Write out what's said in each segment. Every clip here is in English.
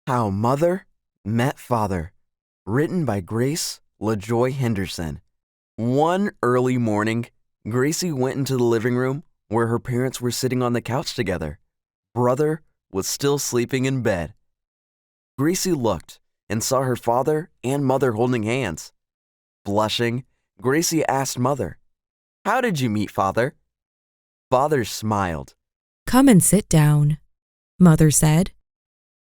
How Mother Met Father, written by Grace LaJoy Henderson. One early morning, Gracie went into the living room where her parents were sitting on the couch together. Brother was still sleeping in bed. Gracie looked and saw her father and mother holding hands. Blushing, Gracie asked Mother, "How did you meet, Father?" Father smiled. "Come and sit down," Mother said.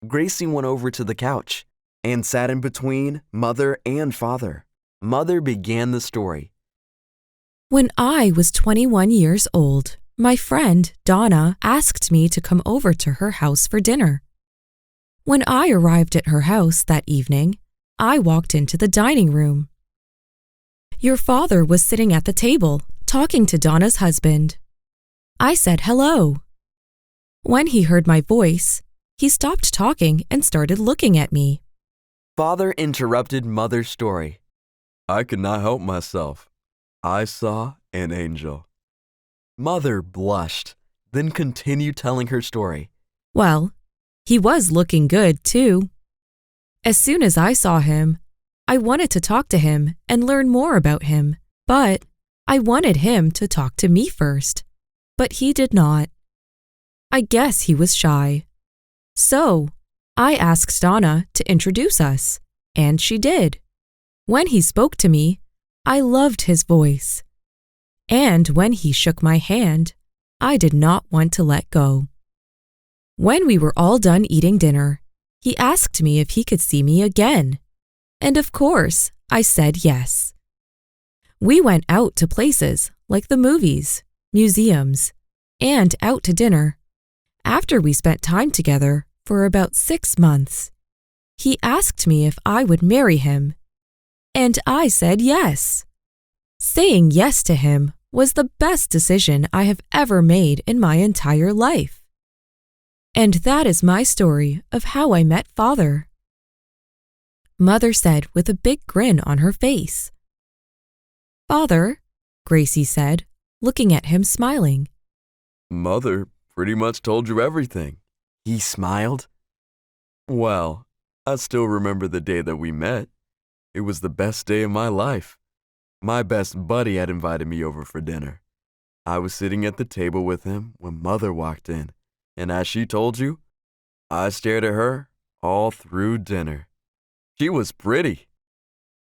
Gracie went over to the couch and sat in between Mother and Father. Mother began the story. "When I was 21 years old, my friend Donna asked me to come over to her house for dinner. When I arrived at her house that evening, I walked into the dining room. Your father was sitting at the table, talking to Donna's husband. I said hello. When he heard my voice, he stopped talking and started looking at me. Father interrupted Mother's story. I could not help myself. I saw an angel. Mother blushed, then continued telling her story. Well, he was looking good, too. As soon as I saw him, I wanted to talk to him and learn more about him, but I wanted him to talk to me first. But he did not. I guess he was shy. So, I asked Donna to introduce us, and she did. When he spoke to me, I loved his voice. And when he shook my hand, I did not want to let go. When we were all done eating dinner, he asked me if he could see me again. And of course, I said yes. We went out to places like the movies, museums, and out to dinner. After we spent time together for about 6 months, he asked me if I would marry him. And I said yes. Saying yes to him was the best decision I have ever made in my entire life. And that is my story of how I met Father. Mother said with a big grin on her face. Father, Gracie said, looking at him smiling. Mother pretty much told you everything. He smiled. Well, I still remember the day that we met. It was the best day of my life. My best buddy had invited me over for dinner. I was sitting at the table with him when Mother walked in, and as she told you, I stared at her all through dinner. She was pretty.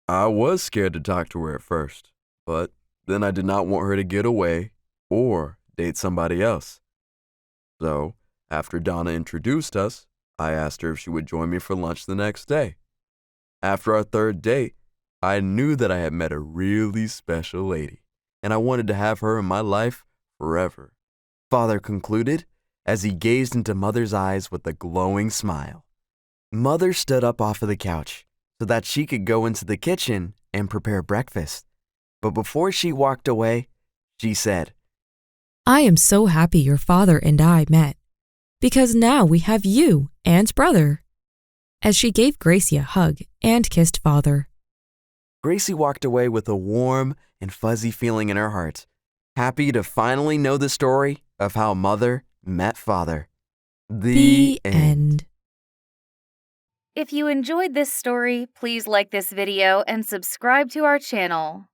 I was scared to talk to her at first, but then I did not want her to get away or date somebody else. So, after Donna introduced us, I asked her if she would join me for lunch the next day. After our third date, I knew that I had met a really special lady, and I wanted to have her in my life forever. Father concluded as he gazed into Mother's eyes with a glowing smile. Mother stood up off of the couch so that she could go into the kitchen and prepare breakfast. But before she walked away, she said, I am so happy your father and I met, because now we have you and brother. As she gave Gracie a hug and kissed Father. Gracie walked away with a warm and fuzzy feeling in her heart, happy to finally know the story of how Mother met Father. The end. If you enjoyed this story, please like this video and subscribe to our channel.